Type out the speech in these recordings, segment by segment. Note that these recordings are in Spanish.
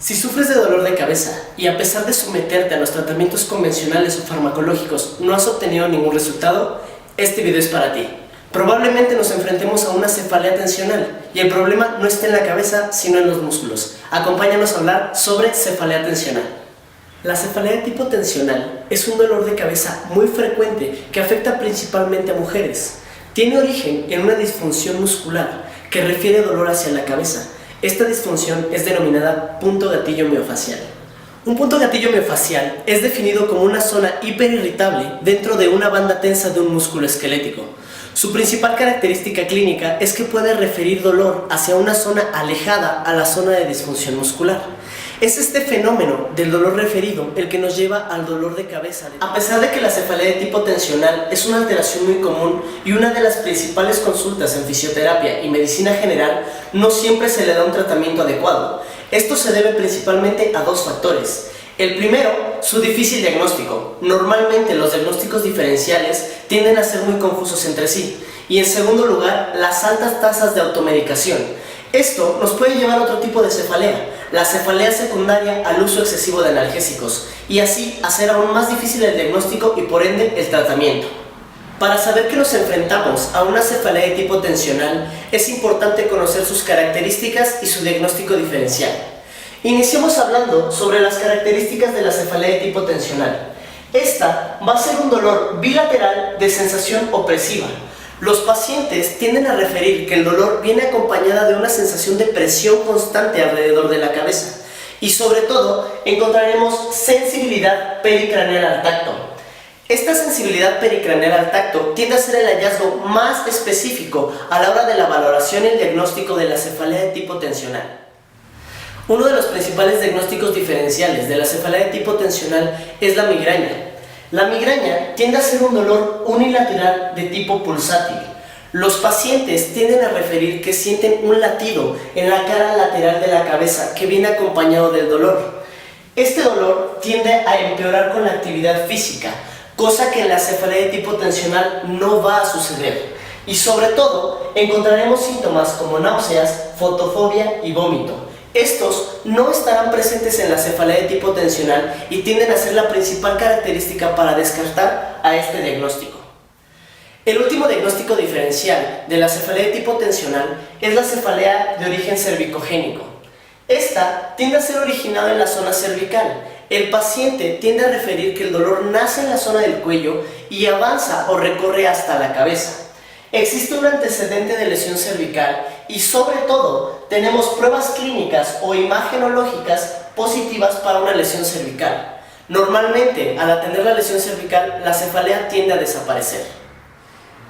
Si sufres de dolor de cabeza y a pesar de someterte a los tratamientos convencionales o farmacológicos no has obtenido ningún resultado, este video es para ti. Probablemente nos enfrentemos a una cefalea tensional y el problema no está en la cabeza sino en los músculos. Acompáñanos a hablar sobre cefalea tensional. La cefalea de tipo tensional es un dolor de cabeza muy frecuente que afecta principalmente a mujeres. Tiene origen en una disfunción muscular que refiere dolor hacia la cabeza. Esta disfunción es denominada punto gatillo miofacial. Un punto gatillo miofacial es definido como una zona hiperirritable dentro de una banda tensa de un músculo esquelético. Su principal característica clínica es que puede referir dolor hacia una zona alejada a la zona de disfunción muscular. Es este fenómeno del dolor referido el que nos lleva al dolor de cabeza. A pesar de que la cefalea de tipo tensional es una alteración muy común y una de las principales consultas en fisioterapia y medicina general, no siempre se le da un tratamiento adecuado. Esto se debe principalmente a dos factores. El primero, su difícil diagnóstico. Normalmente los diagnósticos diferenciales tienden a ser muy confusos entre sí. Y en segundo lugar, las altas tasas de automedicación. Esto nos puede llevar a otro tipo de cefalea, la cefalea secundaria al uso excesivo de analgésicos, y así hacer aún más difícil el diagnóstico y por ende el tratamiento. Para saber que nos enfrentamos a una cefalea de tipo tensional, es importante conocer sus características y su diagnóstico diferencial. Iniciemos hablando sobre las características de la cefalea de tipo tensional. Esta va a ser un dolor bilateral de sensación opresiva. Los pacientes tienden a referir que el dolor viene acompañada de una sensación de presión constante alrededor de la cabeza y sobre todo encontraremos sensibilidad pericraneal al tacto. Esta sensibilidad pericraneal al tacto tiende a ser el hallazgo más específico a la hora de la valoración y el diagnóstico de la cefalea de tipo tensional. Uno de los principales diagnósticos diferenciales de la cefalea de tipo tensional es la migraña. La migraña tiende a ser un dolor unilateral de tipo pulsátil. Los pacientes tienden a referir que sienten un latido en la cara lateral de la cabeza que viene acompañado del dolor. Este dolor tiende a empeorar con la actividad física, cosa que en la cefalea de tipo tensional no va a suceder. Y sobre todo, encontraremos síntomas como náuseas, fotofobia y vómito. Estos no estarán presentes en la cefalea de tipo tensional y tienden a ser la principal característica para descartar a este diagnóstico. El último diagnóstico diferencial de la cefalea de tipo tensional es la cefalea de origen cervicogénico. Esta tiende a ser originada en la zona cervical. El paciente tiende a referir que el dolor nace en la zona del cuello y avanza o recorre hasta la cabeza. Existe un antecedente de lesión cervical y sobre todo tenemos pruebas clínicas o imagenológicas positivas para una lesión cervical. Normalmente, al atender la lesión cervical, la cefalea tiende a desaparecer.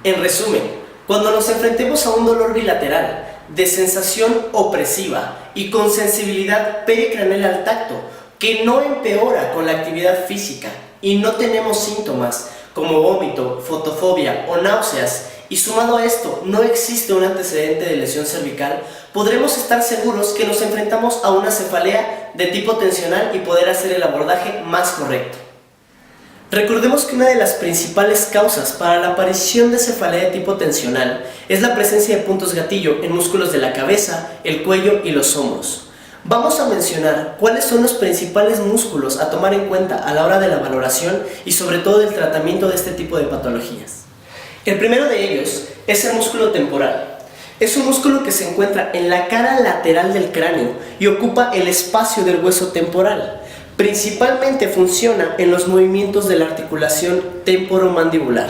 En resumen, cuando nos enfrentemos a un dolor bilateral de sensación opresiva y con sensibilidad pericraneal al tacto que no empeora con la actividad física y no tenemos síntomas como vómito, fotofobia o náuseas, y sumado a esto no existe un antecedente de lesión cervical, podremos estar seguros que nos enfrentamos a una cefalea de tipo tensional y poder hacer el abordaje más correcto. Recordemos que una de las principales causas para la aparición de cefalea de tipo tensional es la presencia de puntos gatillo en músculos de la cabeza, el cuello y los hombros. Vamos a mencionar cuáles son los principales músculos a tomar en cuenta a la hora de la valoración y sobre todo del tratamiento de este tipo de patologías. El primero de ellos es el músculo temporal. Es un músculo que se encuentra en la cara lateral del cráneo y ocupa el espacio del hueso temporal. Principalmente funciona en los movimientos de la articulación temporomandibular.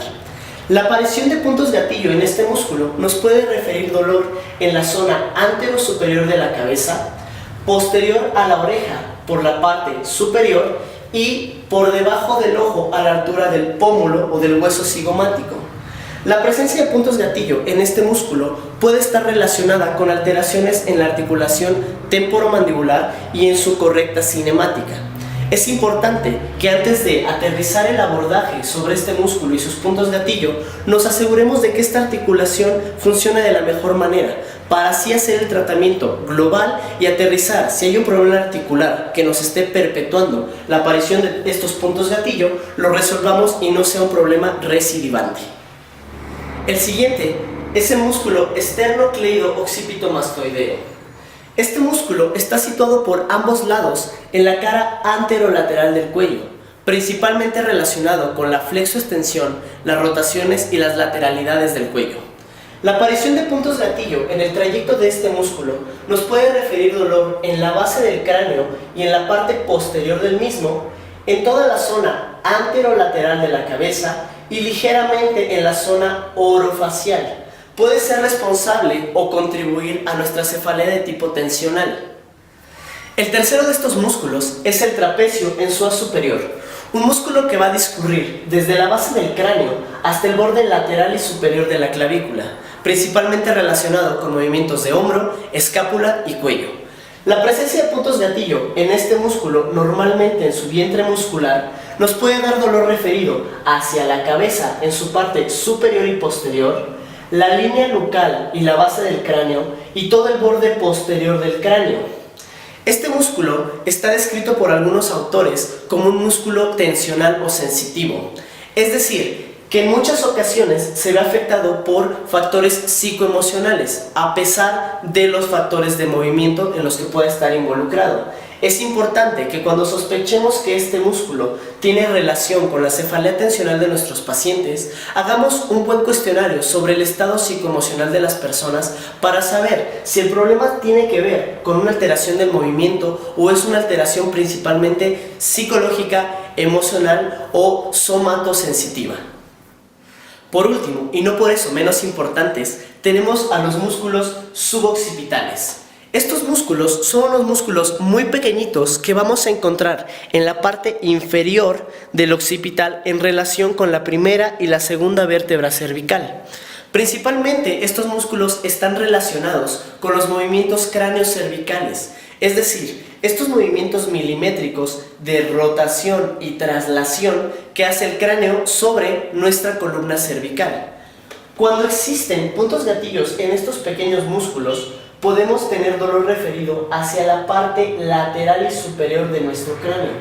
La aparición de puntos gatillo en este músculo nos puede referir dolor en la zona antero-superior de la cabeza, posterior a la oreja por la parte superior y por debajo del ojo a la altura del pómulo o del hueso cigomático. La presencia de puntos gatillo en este músculo puede estar relacionada con alteraciones en la articulación temporomandibular y en su correcta cinemática. Es importante que antes de aterrizar el abordaje sobre este músculo y sus puntos gatillo, nos aseguremos de que esta articulación funcione de la mejor manera, para así hacer el tratamiento global y aterrizar si hay un problema articular que nos esté perpetuando la aparición de estos puntos gatillo, lo resolvamos y no sea un problema recidivante. El siguiente es el músculo esternocleido-occipitomastoideo. Este músculo está situado por ambos lados en la cara anterolateral del cuello, principalmente relacionado con la flexoextensión, las rotaciones y las lateralidades del cuello. La aparición de puntos gatillo en el trayecto de este músculo nos puede referir dolor en la base del cráneo y en la parte posterior del mismo, en toda la zona anterolateral de la cabeza y ligeramente en la zona orofacial. Puede ser responsable o contribuir a nuestra cefalea de tipo tensional. El tercero de estos músculos es el trapecio en su haz superior, un músculo que va a discurrir desde la base del cráneo hasta el borde lateral y superior de la clavícula, principalmente relacionado con movimientos de hombro, escápula y cuello. La presencia de puntos gatillo en este músculo, normalmente en su vientre muscular, nos puede dar dolor referido hacia la cabeza en su parte superior y posterior, la línea nucal y la base del cráneo y todo el borde posterior del cráneo. Este músculo está descrito por algunos autores como un músculo tensional o sensitivo, es decir, que en muchas ocasiones se ve afectado por factores psicoemocionales, a pesar de los factores de movimiento en los que puede estar involucrado. Es importante que cuando sospechemos que este músculo tiene relación con la cefalea tensional de nuestros pacientes, hagamos un buen cuestionario sobre el estado psicoemocional de las personas para saber si el problema tiene que ver con una alteración del movimiento o es una alteración principalmente psicológica, emocional o somatosensitiva. Por último, y no por eso menos importantes, tenemos a los músculos suboccipitales. Estos músculos son unos músculos muy pequeñitos que vamos a encontrar en la parte inferior del occipital en relación con la primera y la segunda vértebra cervical. Principalmente estos músculos están relacionados con los movimientos cráneos-cervicales, es decir, estos movimientos milimétricos de rotación y traslación que hace el cráneo sobre nuestra columna cervical. Cuando existen puntos gatillos en estos pequeños músculos, podemos tener dolor referido hacia la parte lateral y superior de nuestro cráneo.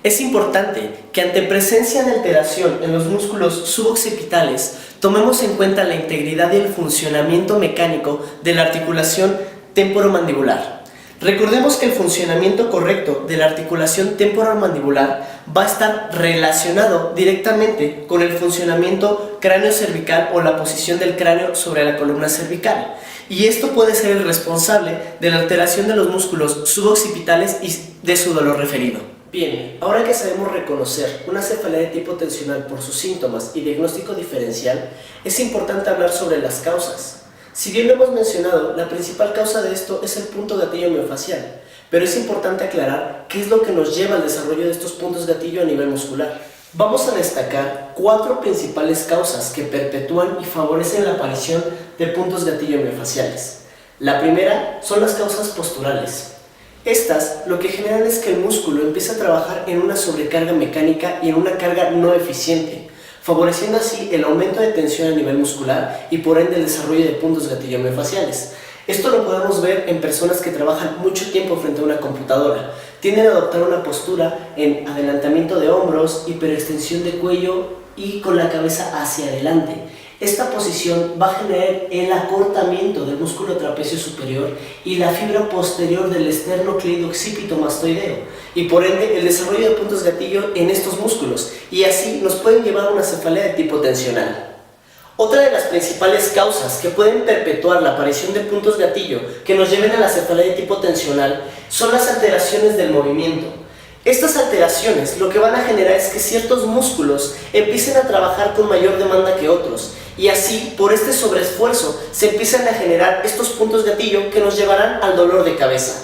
Es importante que ante presencia de alteración en los músculos suboccipitales, tomemos en cuenta la integridad y el funcionamiento mecánico de la articulación temporomandibular. Recordemos que el funcionamiento correcto de la articulación temporomandibular va a estar relacionado directamente con el funcionamiento cráneo-cervical o la posición del cráneo sobre la columna cervical. Y esto puede ser el responsable de la alteración de los músculos suboccipitales y de su dolor referido. Bien, ahora que sabemos reconocer una cefalea de tipo tensional por sus síntomas y diagnóstico diferencial, es importante hablar sobre las causas. Si bien lo hemos mencionado, la principal causa de esto es el punto gatillo miofascial, pero es importante aclarar qué es lo que nos lleva al desarrollo de estos puntos gatillo a nivel muscular. Vamos a destacar 4 principales causas que perpetúan y favorecen la aparición de puntos gatillo miofasciales. La primera son las causas posturales. Estas lo que generan es que el músculo empiece a trabajar en una sobrecarga mecánica y en una carga no eficiente, favoreciendo así el aumento de tensión a nivel muscular y por ende el desarrollo de puntos gatillo miofasciales. Esto lo podemos ver en personas que trabajan mucho tiempo frente a una computadora. Tienden a adoptar una postura en adelantamiento de hombros, hiperextensión de cuello y con la cabeza hacia adelante. Esta posición va a generar el acortamiento del músculo trapecio superior y la fibra posterior del esternocleidoccipito-mastoideo y por ende el desarrollo de puntos gatillo en estos músculos y así nos pueden llevar a una cefalea de tipo tensional. Otra de las principales causas que pueden perpetuar la aparición de puntos gatillo que nos lleven a la cefalea de tipo tensional son las alteraciones del movimiento. Estas alteraciones lo que van a generar es que ciertos músculos empiecen a trabajar con mayor demanda que otros y así, por este sobreesfuerzo, se empiezan a generar estos puntos gatillo que nos llevarán al dolor de cabeza.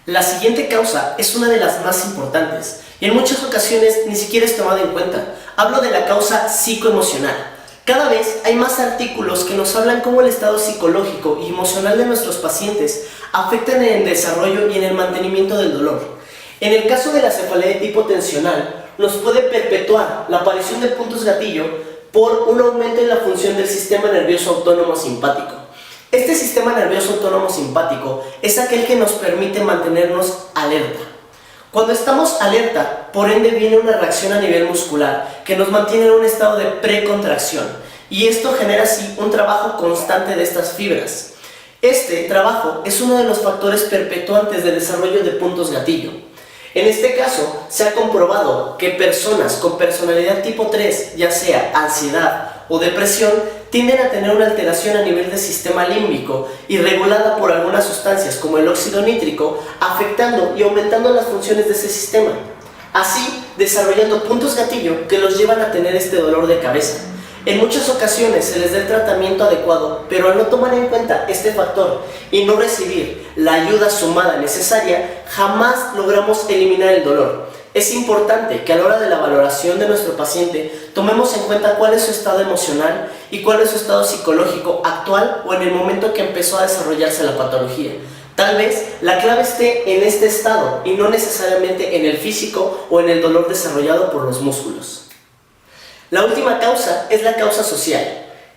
La siguiente causa es una de las más importantes y en muchas ocasiones ni siquiera es tomada en cuenta. Hablo de la causa psicoemocional. Cada vez hay más artículos que nos hablan cómo el estado psicológico y emocional de nuestros pacientes afectan en el desarrollo y en el mantenimiento del dolor. En el caso de la cefalea de tipo tensional, nos puede perpetuar la aparición de puntos gatillo por un aumento en la función del sistema nervioso autónomo simpático. Este sistema nervioso autónomo simpático es aquel que nos permite mantenernos alerta. Cuando estamos alerta, por ende viene una reacción a nivel muscular que nos mantiene en un estado de precontracción y esto genera así un trabajo constante de estas fibras. Este trabajo es uno de los factores perpetuantes del desarrollo de puntos gatillo. En este caso, se ha comprobado que personas con personalidad tipo 3, ya sea ansiedad o depresión, tienden a tener una alteración a nivel del sistema límbico y regulada por algunas sustancias como el óxido nítrico, afectando y aumentando las funciones de ese sistema, así desarrollando puntos gatillo que los llevan a tener este dolor de cabeza. En muchas ocasiones se les da el tratamiento adecuado, pero al no tomar en cuenta este factor y no recibir la ayuda sumada necesaria, jamás logramos eliminar el dolor. Es importante que a la hora de la valoración de nuestro paciente tomemos en cuenta cuál es su estado emocional y cuál es su estado psicológico actual o en el momento que empezó a desarrollarse la patología. Tal vez la clave esté en este estado y no necesariamente en el físico o en el dolor desarrollado por los músculos. La última causa es la causa social,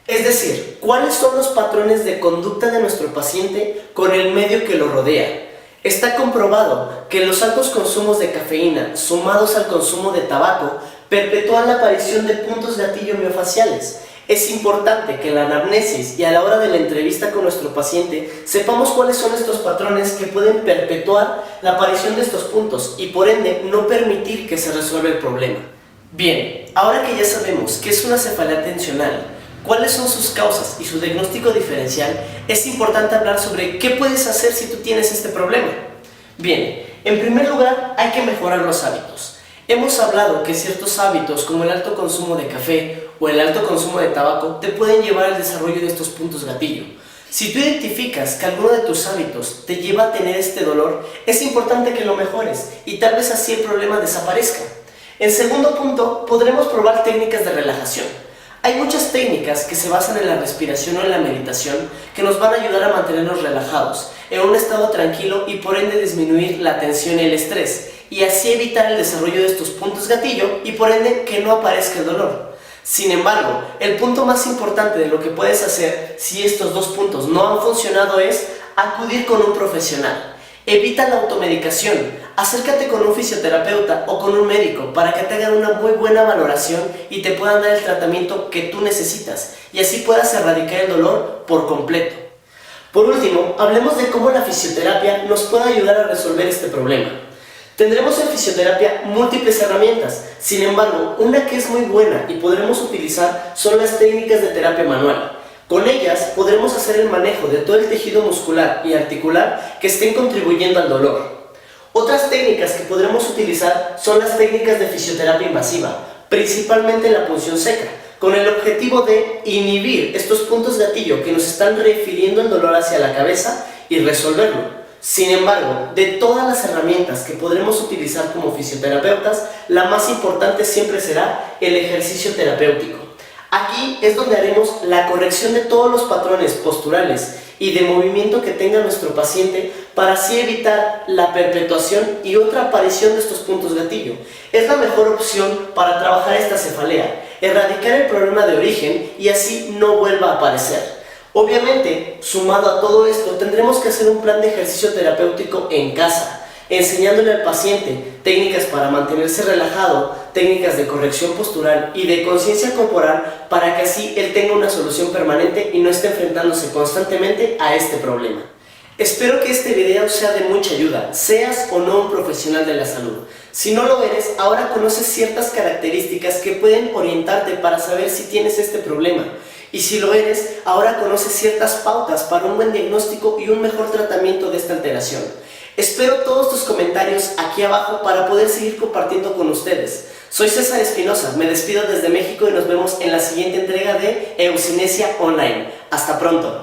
es decir, cuáles son los patrones de conducta de nuestro paciente con el medio que lo rodea. Está comprobado que los altos consumos de cafeína sumados al consumo de tabaco perpetúan la aparición de puntos gatillo miofaciales. Es importante que en la anamnesis y a la hora de la entrevista con nuestro paciente sepamos cuáles son estos patrones que pueden perpetuar la aparición de estos puntos y por ende no permitir que se resuelva el problema. Bien, ahora que ya sabemos qué es una cefalea tensional, cuáles son sus causas y su diagnóstico diferencial, es importante hablar sobre qué puedes hacer si tú tienes este problema. Bien, en primer lugar hay que mejorar los hábitos. Hemos hablado que ciertos hábitos como el alto consumo de café o el alto consumo de tabaco te pueden llevar al desarrollo de estos puntos gatillo. Si tú identificas que alguno de tus hábitos te lleva a tener este dolor, es importante que lo mejores y tal vez así el problema desaparezca. En segundo punto, podremos probar técnicas de relajación. Hay muchas técnicas que se basan en la respiración o en la meditación que nos van a ayudar a mantenernos relajados, en un estado tranquilo y por ende disminuir la tensión y el estrés, y así evitar el desarrollo de estos puntos gatillo y por ende que no aparezca el dolor. Sin embargo, el punto más importante de lo que puedes hacer si estos dos puntos no han funcionado es acudir con un profesional. Evita la automedicación, acércate con un fisioterapeuta o con un médico para que te hagan una muy buena valoración y te puedan dar el tratamiento que tú necesitas y así puedas erradicar el dolor por completo. Por último, hablemos de cómo la fisioterapia nos puede ayudar a resolver este problema. Tendremos en fisioterapia múltiples herramientas, sin embargo, una que es muy buena y podremos utilizar son las técnicas de terapia manual. Con ellas podremos hacer el manejo de todo el tejido muscular y articular que estén contribuyendo al dolor. Otras técnicas que podremos utilizar son las técnicas de fisioterapia invasiva, principalmente la punción seca, con el objetivo de inhibir estos puntos gatillo que nos están refiriendo el dolor hacia la cabeza y resolverlo. Sin embargo, de todas las herramientas que podremos utilizar como fisioterapeutas, la más importante siempre será el ejercicio terapéutico. Aquí es donde haremos la corrección de todos los patrones posturales y de movimiento que tenga nuestro paciente para así evitar la perpetuación y otra aparición de estos puntos gatillo. Es la mejor opción para trabajar esta cefalea, erradicar el problema de origen y así no vuelva a aparecer. Obviamente, sumado a todo esto, tendremos que hacer un plan de ejercicio terapéutico en casa, enseñándole al paciente técnicas para mantenerse relajado, técnicas de corrección postural y de conciencia corporal para que así él tenga una solución permanente y no esté enfrentándose constantemente a este problema. Espero que este video sea de mucha ayuda, seas o no un profesional de la salud. Si no lo eres, ahora conoces ciertas características que pueden orientarte para saber si tienes este problema. Y si lo eres, ahora conoces ciertas pautas para un buen diagnóstico y un mejor tratamiento de esta alteración. Espero todos tus comentarios aquí abajo para poder seguir compartiendo con ustedes. Soy César Espinosa, me despido desde México y nos vemos en la siguiente entrega de Eucinesia Online. Hasta pronto.